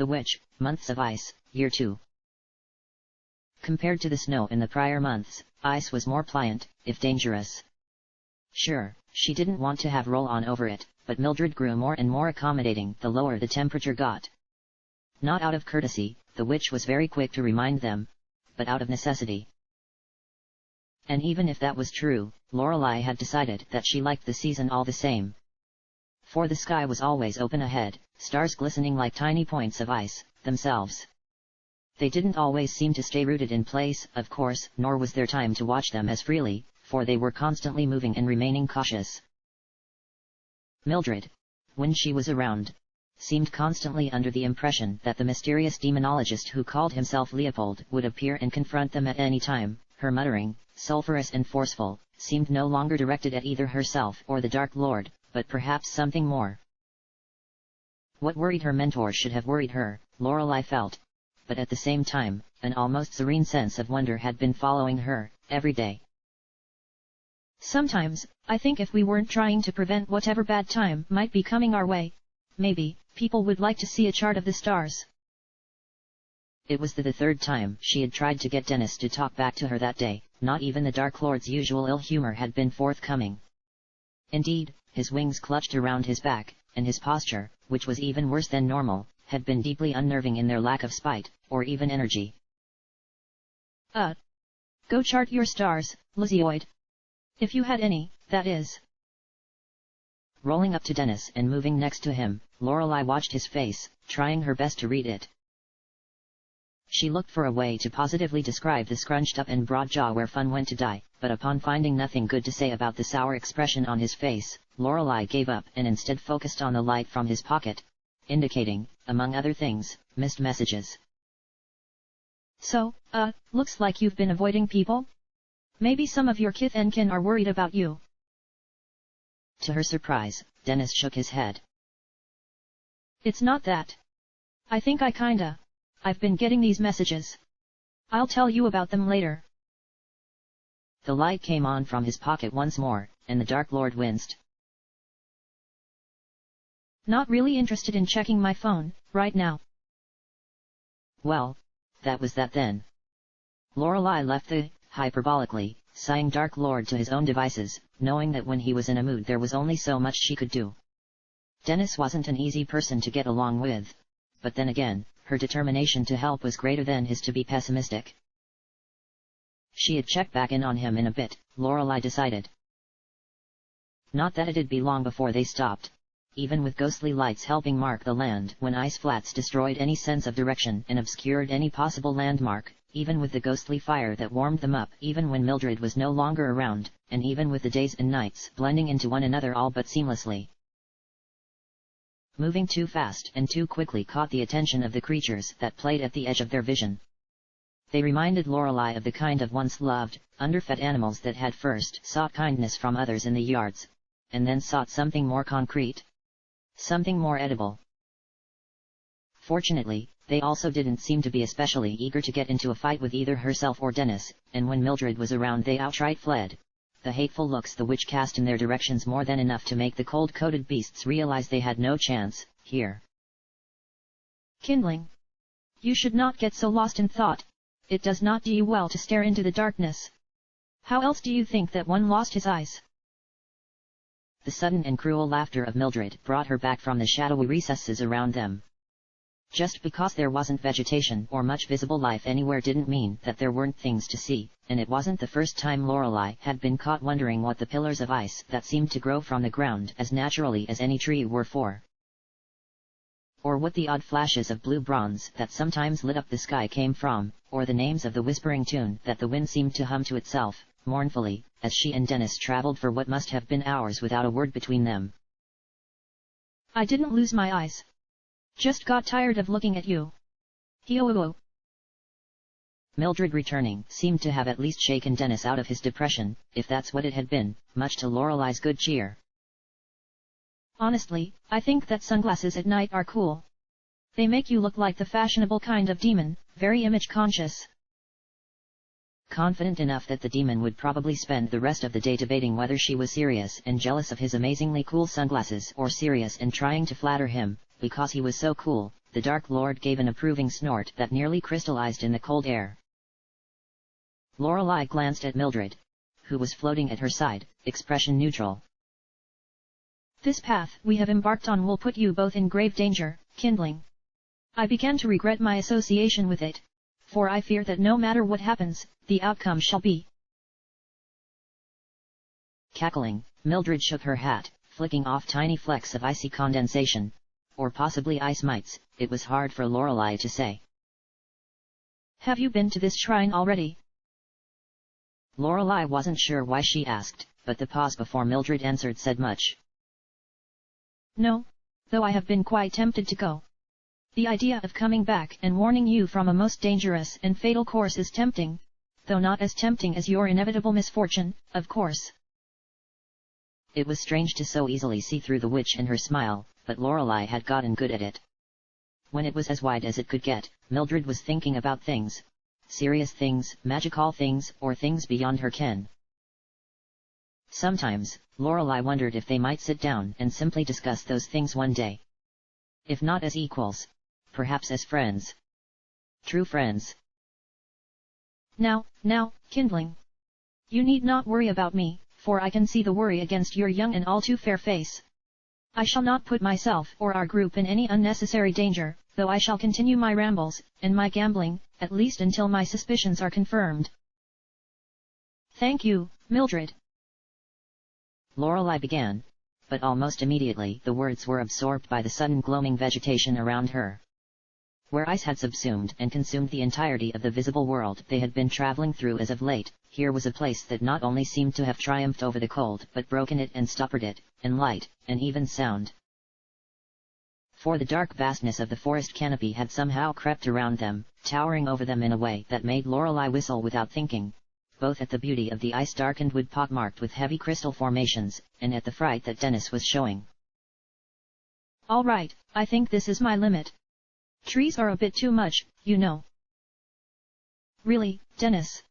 The Witch, Months of Ice, Year 2. Compared to the snow in the prior months, ice was more pliant, if dangerous. Sure, she didn't want to have roll-on over it, but Mildred grew more and more accommodating the lower the temperature got. Not out of courtesy, the witch was very quick to remind them, but out of necessity. And even if that was true, Lorelei had decided that she liked the season all the same. For the sky was always open ahead, stars glistening like tiny points of ice, themselves. They didn't always seem to stay rooted in place, of course, nor was there time to watch them as freely, for they were constantly moving and remaining cautious. Mildred, when she was around, seemed constantly under the impression that the mysterious demonologist who called himself Leopold would appear and confront them at any time. Her muttering, sulphurous and forceful, seemed no longer directed at either herself or the Dark Lord, but perhaps something more. What worried her mentor should have worried her, Lorelei felt. But at the same time, an almost serene sense of wonder had been following her, every day. Sometimes, I think if we weren't trying to prevent whatever bad time might be coming our way, maybe, people would like to see a chart of the stars. It was the third time she had tried to get Dennis to talk back to her that day. Not even the Dark Lord's usual ill humor had been forthcoming. Indeed, his wings clutched around his back, and his posture, which was even worse than normal, had been deeply unnerving in their lack of spite, or even energy. Go chart your stars, Lizioid. If you had any, that is. Rolling up to Dennis and moving next to him, Lorelei watched his face, trying her best to read it. She looked for a way to positively describe the scrunched-up and broad jaw where fun went to die, but upon finding nothing good to say about the sour expression on his face, Lorelei gave up and instead focused on the light from his pocket, indicating, among other things, missed messages. So, looks like you've been avoiding people? Maybe some of your kith and kin are worried about you. To her surprise, Dennis shook his head. It's not that. I think I've been getting these messages. I'll tell you about them later. The light came on from his pocket once more, and the Dark Lord winced. Not really interested in checking my phone, right now. Well, that was that then. Lorelei left the, hyperbolically, sighing Dark Lord to his own devices, knowing that when he was in a mood there was only so much she could do. Dennis wasn't an easy person to get along with. But then again, her determination to help was greater than his to be pessimistic. She'd check back in on him in a bit, Lorelei decided. Not that it'd be long before they stopped. Even with ghostly lights helping mark the land when ice flats destroyed any sense of direction and obscured any possible landmark, even with the ghostly fire that warmed them up, even when Mildred was no longer around, and even with the days and nights blending into one another all but seamlessly. Moving too fast and too quickly caught the attention of the creatures that played at the edge of their vision. They reminded Lorelei of the kind of once-loved, underfed animals that had first sought kindness from others in the yards, and then sought something more concrete. Something more edible. Fortunately, they also didn't seem to be especially eager to get into a fight with either herself or Dennis, and when Mildred was around they outright fled. The hateful looks the witch cast in their directions more than enough to make the cold-coated beasts realize they had no chance, here. Kindling. You should not get so lost in thought. It does not do you well to stare into the darkness. How else do you think that one lost his eyes? The sudden and cruel laughter of Mildred brought her back from the shadowy recesses around them. Just because there wasn't vegetation or much visible life anywhere didn't mean that there weren't things to see, and it wasn't the first time Lorelei had been caught wondering what the pillars of ice that seemed to grow from the ground as naturally as any tree were for. Or what the odd flashes of blue bronze that sometimes lit up the sky came from, or the names of the whispering tune that the wind seemed to hum to itself, mournfully, as she and Dennis traveled for what must have been hours without a word between them. I didn't lose my eyes. Just got tired of looking at you. Hio. Mildred returning seemed to have at least shaken Dennis out of his depression, if that's what it had been, much to Lorelei's good cheer. Honestly, I think that sunglasses at night are cool. They make you look like the fashionable kind of demon, very image-conscious. Confident enough that the demon would probably spend the rest of the day debating whether she was serious and jealous of his amazingly cool sunglasses or serious and trying to flatter him, because he was so cool, the Dark Lord gave an approving snort that nearly crystallized in the cold air. Lorelei glanced at Mildred, who was floating at her side, expression neutral. This path we have embarked on will put you both in grave danger, Kindling. I began to regret my association with it, for I fear that no matter what happens, the outcome shall be. Cackling, Mildred shook her hat, flicking off tiny flecks of icy condensation, or possibly ice mites, it was hard for Lorelei to say. Have you been to this shrine already? Lorelei wasn't sure why she asked, but the pause before Mildred answered said much. No, though I have been quite tempted to go. The idea of coming back and warning you from a most dangerous and fatal course is tempting, though not as tempting as your inevitable misfortune, of course. It was strange to so easily see through the witch in her smile, but Lorelei had gotten good at it. When it was as wide as it could get, Mildred was thinking about things. Serious things, magical things, or things beyond her ken. Sometimes, Lorelei wondered if they might sit down and simply discuss those things one day. If not as equals, perhaps as friends. True friends. Now, Kindling. You need not worry about me, for I can see the worry against your young and all too fair face. I shall not put myself or our group in any unnecessary danger, though I shall continue my rambles, and my gambling, at least until my suspicions are confirmed. Thank you, Mildred. Lorelei began, but almost immediately the words were absorbed by the sudden gloaming vegetation around her. Where ice had subsumed and consumed the entirety of the visible world they had been traveling through as of late, here was a place that not only seemed to have triumphed over the cold but broken it and stoppered it, and light, and even sound. For the dark vastness of the forest canopy had somehow crept around them, towering over them in a way that made Lorelei whistle without thinking, both at the beauty of the ice-darkened wood pockmarked with heavy crystal formations, and at the fright that Dennis was showing. All right, I think this is my limit. Trees are a bit too much, you know. Really, Dennis?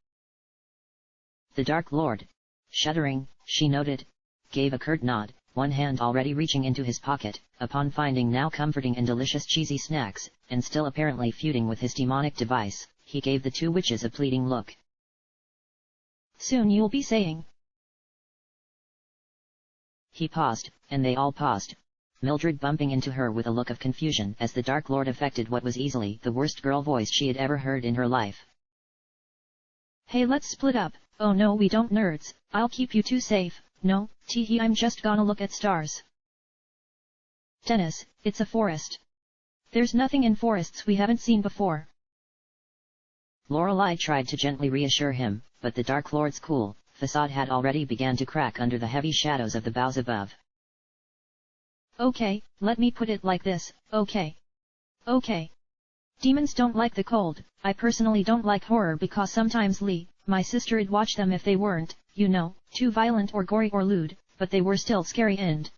The Dark Lord, shuddering, she noted, gave a curt nod, one hand already reaching into his pocket, upon finding now comforting and delicious cheesy snacks, and still apparently feuding with his demonic device, he gave the two witches a pleading look. Soon you'll be saying. He paused, and they all paused, Mildred bumping into her with a look of confusion as the Dark Lord affected what was easily the worst girl voice she had ever heard in her life. Hey, let's split up. Oh no, we don't, nerds. I'll keep you two safe. No, teehee, I'm just gonna look at stars. Dennis, it's a forest. There's nothing in forests we haven't seen before. Lorelei tried to gently reassure him, but the Dark Lord's cool facade had already begun to crack under the heavy shadows of the boughs above. Okay, let me put it like this, okay. Demons don't like the cold. I personally don't like horror because sometimes my sister'd watch them if they weren't, you know, too violent or gory or lewd, but they were still scary and...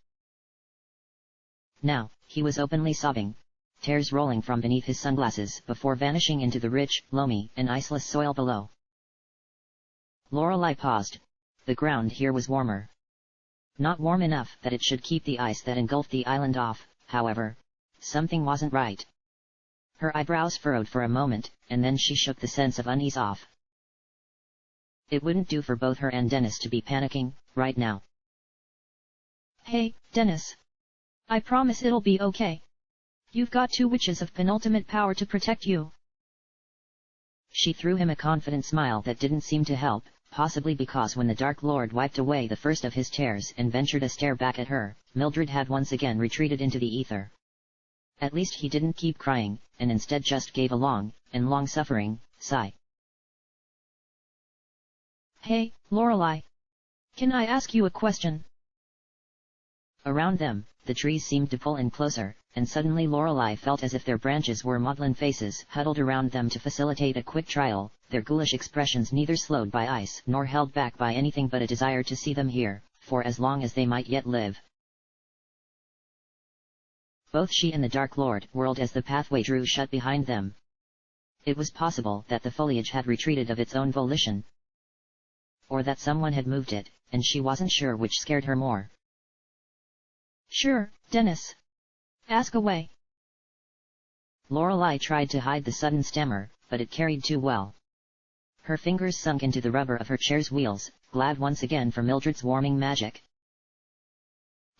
Now, he was openly sobbing, tears rolling from beneath his sunglasses before vanishing into the rich, loamy, and iceless soil below. Lorelei paused. The ground here was warmer. Not warm enough that it should keep the ice that engulfed the island off, however. Something wasn't right. Her eyebrows furrowed for a moment, and then she shook the sense of unease off. It wouldn't do for both her and Dennis to be panicking, right now. Hey, Dennis. I promise it'll be okay. You've got two witches of penultimate power to protect you. She threw him a confident smile that didn't seem to help, possibly because when the Dark Lord wiped away the first of his tears and ventured a stare back at her, Mildred had once again retreated into the ether. At least he didn't keep crying, and instead just gave a long, and long-suffering, sigh. Hey, Lorelei. Can I ask you a question? Around them, the trees seemed to pull in closer, and suddenly Lorelei felt as if their branches were maudlin faces huddled around them to facilitate a quick trial, their ghoulish expressions neither slowed by ice nor held back by anything but a desire to see them here, for as long as they might yet live. Both she and the Dark Lord whirled as the pathway drew shut behind them. It was possible that the foliage had retreated of its own volition, or that someone had moved it, and she wasn't sure which scared her more. Sure, Dennis. Ask away. Lorelei tried to hide the sudden stammer, but it carried too well. Her fingers sunk into the rubber of her chair's wheels, glad once again for Mildred's warming magic.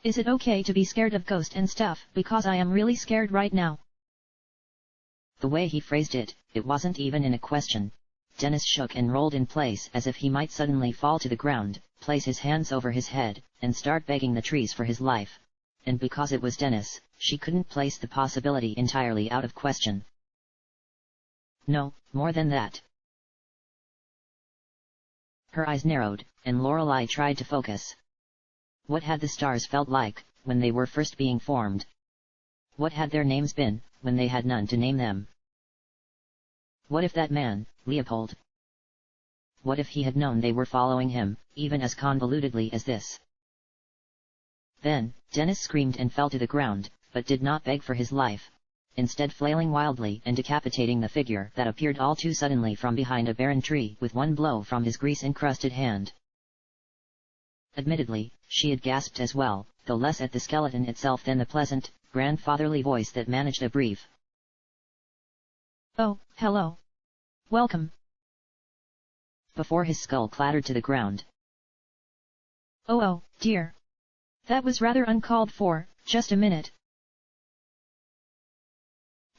Is it okay to be scared of ghosts and stuff, because I am really scared right now? The way he phrased it, it wasn't even in a question. Dennis shook and rolled in place as if he might suddenly fall to the ground, place his hands over his head, and start begging the trees for his life. And because it was Dennis, she couldn't place the possibility entirely out of question. No, more than that. Her eyes narrowed, and Lorelei tried to focus. What had the stars felt like, when they were first being formed? What had their names been, when they had none to name them? What if that man, Leopold? What if he had known they were following him, even as convolutedly as this? Then, Dennis screamed and fell to the ground, but did not beg for his life, instead flailing wildly and decapitating the figure that appeared all too suddenly from behind a barren tree with one blow from his grease-encrusted hand. Admittedly, she had gasped as well, though less at the skeleton itself than the pleasant, grandfatherly voice that managed a brief "Oh, hello. Welcome," before his skull clattered to the ground. Oh dear. That was rather uncalled for, just a minute."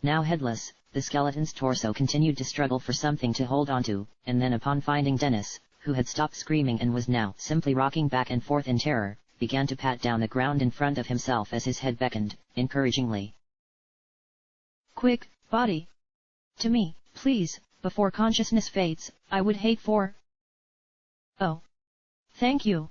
Now headless, the skeleton's torso continued to struggle for something to hold onto, and then upon finding Dennis, who had stopped screaming and was now simply rocking back and forth in terror, began to pat down the ground in front of himself as his head beckoned, encouragingly. "Quick, body! To me, please, before consciousness fades, I would hate for—" "Oh. Thank you."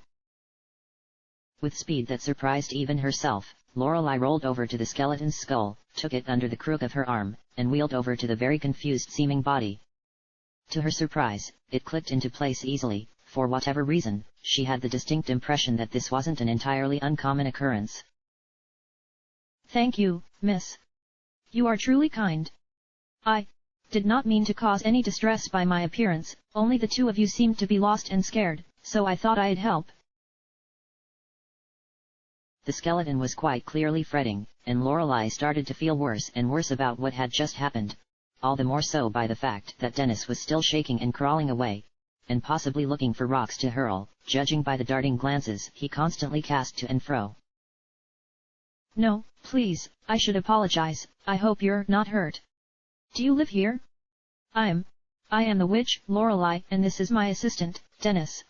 With speed that surprised even herself, Lorelei rolled over to the skeleton's skull, took it under the crook of her arm, and wheeled over to the very confused-seeming body. To her surprise, it clicked into place easily. For whatever reason, she had the distinct impression that this wasn't an entirely uncommon occurrence. "Thank you, miss. You are truly kind. I did not mean to cause any distress by my appearance, only the two of you seemed to be lost and scared, so I thought I'd help." The skeleton was quite clearly fretting, and Lorelei started to feel worse and worse about what had just happened. All the more so by the fact that Dennis was still shaking and crawling away, and possibly looking for rocks to hurl, judging by the darting glances he constantly cast to and fro. "No, please, I should apologize. I hope you're not hurt. Do you live here?" I am the witch, Lorelei, and this is my assistant, Dennis."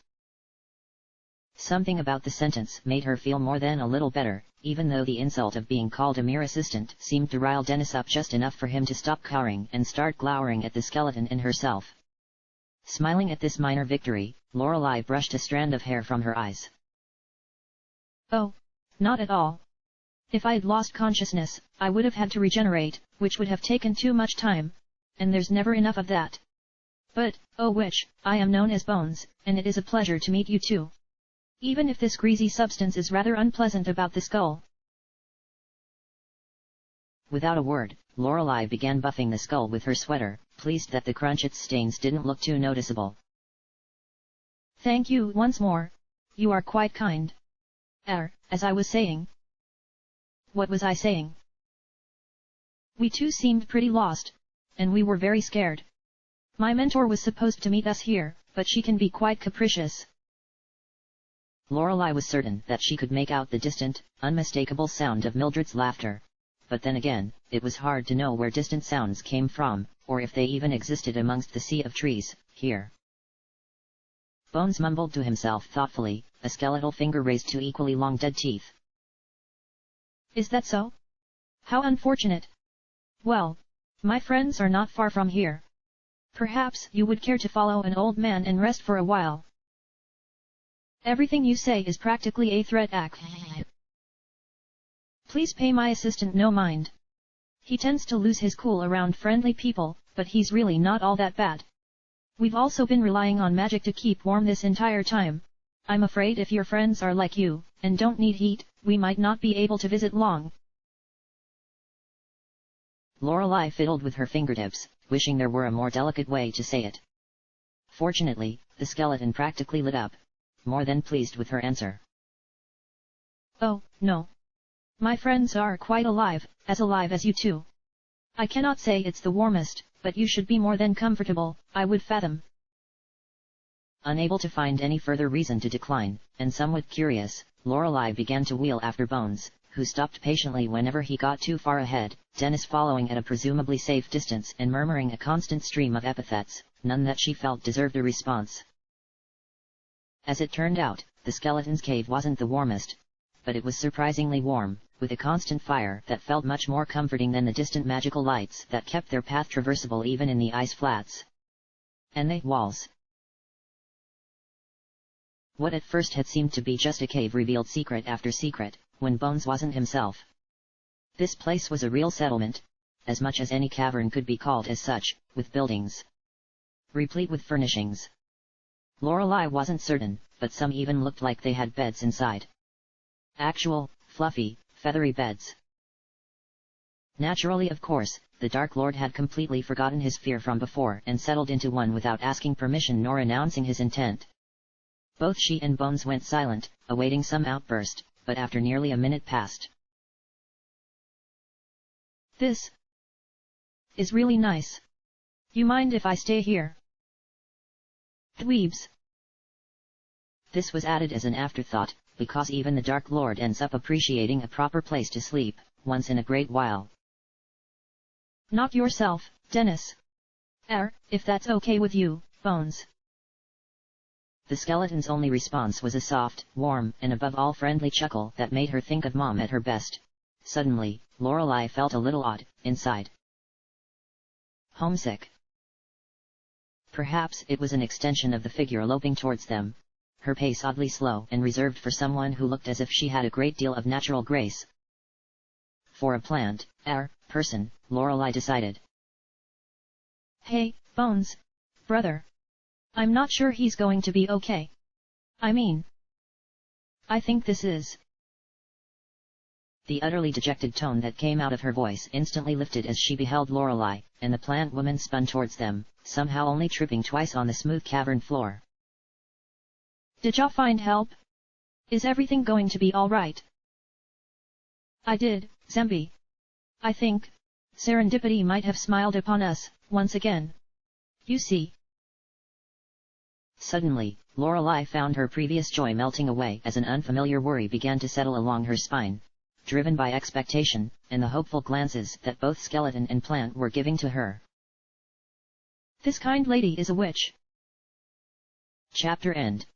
Something about the sentence made her feel more than a little better, even though the insult of being called a mere assistant seemed to rile Dennis up just enough for him to stop cowering and start glowering at the skeleton and herself. Smiling at this minor victory, Lorelei brushed a strand of hair from her eyes. "Oh, not at all. If I'd lost consciousness, I would have had to regenerate, which would have taken too much time, and there's never enough of that. But, oh witch, I am known as Bones, and it is a pleasure to meet you too. Even if this greasy substance is rather unpleasant about the skull." Without a word, Lorelei began buffing the skull with her sweater, pleased that the crunch its stains didn't look too noticeable. "Thank you once more. You are quite kind. As I was saying." "What was I saying?" "We too seemed pretty lost, and we were very scared. My mentor was supposed to meet us here, but she can be quite capricious." Lorelei was certain that she could make out the distant, unmistakable sound of Mildred's laughter. But then again, it was hard to know where distant sounds came from, or if they even existed amongst the sea of trees, here. Bones mumbled to himself thoughtfully, a skeletal finger raised to equally long dead teeth. "Is that so? How unfortunate. Well, my friends are not far from here. Perhaps you would care to follow an old man and rest for a while. Everything you say is practically a threat act. Please pay my assistant no mind. He tends to lose his cool around friendly people, but he's really not all that bad. We've also been relying on magic to keep warm this entire time. I'm afraid if your friends are like you, and don't need heat, we might not be able to visit long." Lorelei fiddled with her fingertips, wishing there were a more delicate way to say it. Fortunately, the skeleton practically lit up, more than pleased with her answer. "Oh, no. My friends are quite alive as you two. I cannot say it's the warmest, but you should be more than comfortable, I would fathom. Unable to find any further reason to decline, and somewhat curious, Lorelei began to wheel after Bones, who stopped patiently whenever he got too far ahead, Dennis following at a presumably safe distance and murmuring a constant stream of epithets, none that she felt deserved a response. As it turned out, the skeleton's cave wasn't the warmest, but it was surprisingly warm, with a constant fire that felt much more comforting than the distant magical lights that kept their path traversable even in the ice flats. And the walls. What at first had seemed to be just a cave revealed secret after secret, when Bones wasn't himself. This place was a real settlement, as much as any cavern could be called as such, with buildings replete with furnishings. Lorelei wasn't certain, but some even looked like they had beds inside. Actual, fluffy, feathery beds. Naturally, of course, the Dark Lord had completely forgotten his fear from before and settled into one without asking permission nor announcing his intent. Both she and Bones went silent, awaiting some outburst, but after nearly a minute passed. This is really nice. You mind if I stay here? Dweebs. This was added as an afterthought, because even the Dark Lord ends up appreciating a proper place to sleep, once in a great while. Knock yourself, Dennis. If that's okay with you, Bones. The skeleton's only response was a soft, warm, and above all friendly chuckle that made her think of Mom at her best. Suddenly, Lorelei felt a little odd, inside. Homesick. Perhaps it was an extension of the figure loping towards them, her pace oddly slow and reserved for someone who looked as if she had a great deal of natural grace. For a plant, person, Lorelei decided. Hey, Bones, brother. I'm not sure he's going to be okay. I mean, I think this is. The utterly dejected tone that came out of her voice instantly lifted as she beheld Lorelei, and the plant woman spun towards them, somehow only tripping twice on the smooth cavern floor. Did ya find help? Is everything going to be all right? I did, Zemby. I think serendipity might have smiled upon us, once again. You see. Suddenly, Lorelei found her previous joy melting away as an unfamiliar worry began to settle along her spine, driven by expectation, and the hopeful glances that both skeleton and plant were giving to her. This kind lady is a witch. Chapter end.